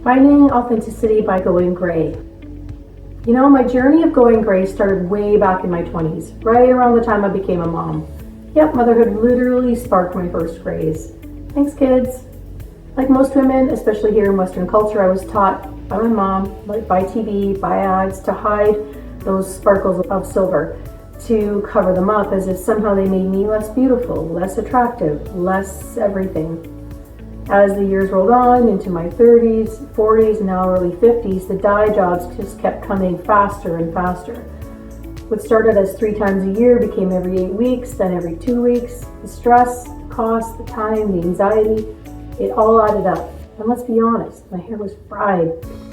Finding authenticity by going gray. You know, my journey of going gray started way back in my 20s, right around the time I became a mom. Yep, motherhood literally sparked my first grays. Thanks, kids. Like most women, especially here in Western culture, I was taught by my mom, like by TV, by ads, to hide those sparkles of silver, to cover them up as if somehow they made me less beautiful, less attractive, less everything. As the years rolled on into my 30s, 40s, now early 50s, the dye jobs just kept coming faster and faster. What started as 3 times a year became every 8 weeks, then every 2 weeks. The stress, the cost, the time, the anxiety, it all added up. And let's be honest, my hair was fried,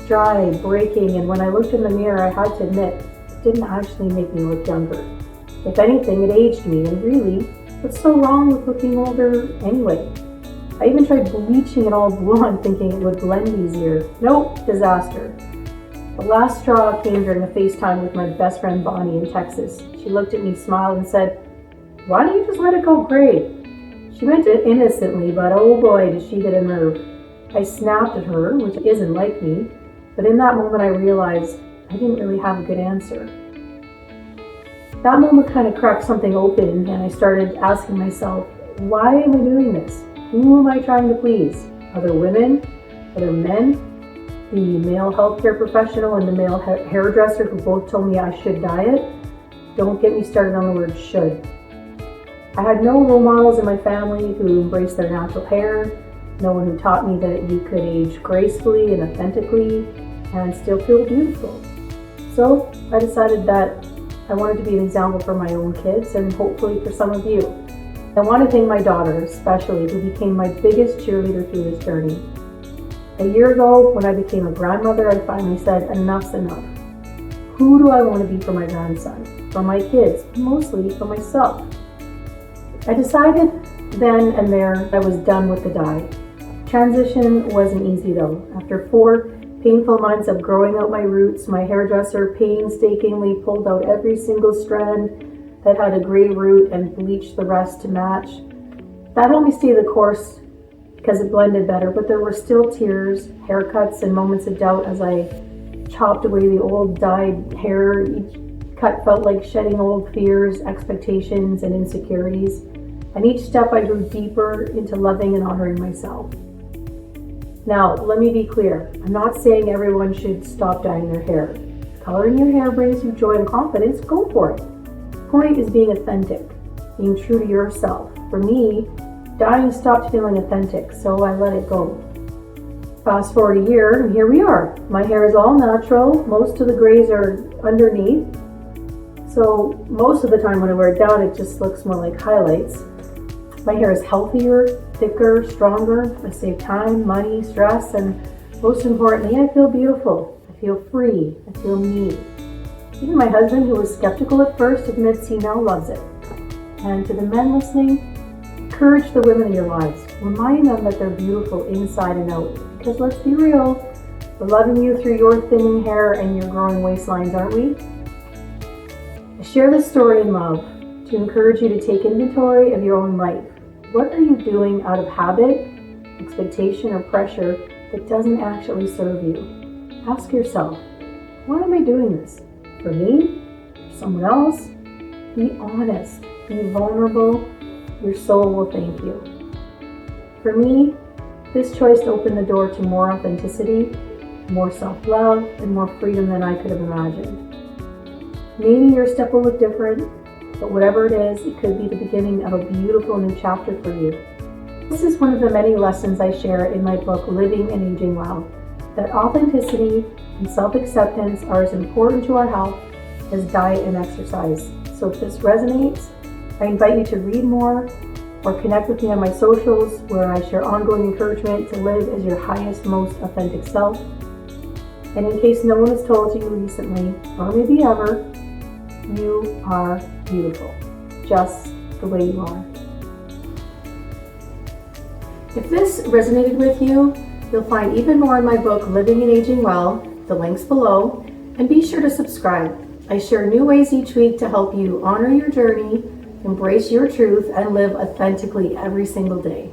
dry, breaking, and when I looked in the mirror, I had to admit, it didn't actually make me look younger. If anything, it aged me, and really, what's so wrong with looking older anyway? I even tried bleaching it all blonde, thinking it would blend easier. Nope, disaster. The last straw came during a FaceTime with my best friend Bonnie in Texas. She looked at me, smiled, and said, "Why don't you just let it go gray?" She meant it innocently, but oh boy, did she hit a nerve. I snapped at her, which isn't like me, but in that moment I realized I didn't really have a good answer. That moment kind of cracked something open, and I started asking myself, why am I doing this? Who am I trying to please? Other women? Other men? The male healthcare professional and the male hairdresser who both told me I should dye it? Don't get me started on the word should. I had no role models in my family who embraced their natural hair, no one who taught me that you could age gracefully and authentically and still feel beautiful. So I decided that I wanted to be an example for my own kids and hopefully for some of you. I want to thank my daughter, especially, who became my biggest cheerleader through this journey. A year ago, when I became a grandmother, I finally said, enough's enough. Who do I want to be for my grandson? For my kids? Mostly for myself. I decided then and there I was done with the dye. Transition wasn't easy though. After 4 painful months of growing out my roots, my hairdresser painstakingly pulled out every single strand that had a gray root and bleached the rest to match. That helped me stay the course because it blended better, but there were still tears, haircuts, and moments of doubt as I chopped away the old dyed hair. Each cut felt like shedding old fears, expectations, and insecurities. And each step I grew deeper into loving and honoring myself. Now, let me be clear. I'm not saying everyone should stop dyeing their hair. Coloring your hair brings you joy and confidence, go for it. The point is being authentic, being true to yourself. For me, dyeing stopped feeling authentic, so I let it go. Fast forward a year, and here we are. My hair is all natural. Most of the grays are underneath. So most of the time when I wear it down, it just looks more like highlights. My hair is healthier, thicker, stronger. I save time, money, stress, and most importantly, I feel beautiful. I feel free. I feel me. Even my husband, who was skeptical at first, admits he now loves it. And to the men listening, encourage the women in your lives. Remind them that they're beautiful inside and out. Because let's be real, we're loving you through your thinning hair and your growing waistlines, aren't we? I share this story in love to encourage you to take inventory of your own life. What are you doing out of habit, expectation, or pressure that doesn't actually serve you? Ask yourself, why am I doing this? For me? For someone else? Be honest. Be vulnerable. Your soul will thank you. For me, this choice opened the door to more authenticity, more self-love, and more freedom than I could have imagined. Maybe your step will look different, but whatever it is, it could be the beginning of a beautiful new chapter for you. This is one of the many lessons I share in my book, Living and Aging Well, that authenticity and self-acceptance are as important to our health as diet and exercise. So if this resonates, I invite you to read more or connect with me on my socials, where I share ongoing encouragement to live as your highest, most authentic self. And in case no one has told you recently, or maybe ever, you are beautiful, just the way you are. If this resonated with you, you'll find even more in my book, Living and Aging Well, the links below, and be sure to subscribe. I share new ways each week to help you honor your journey, embrace your truth, and live authentically every single day.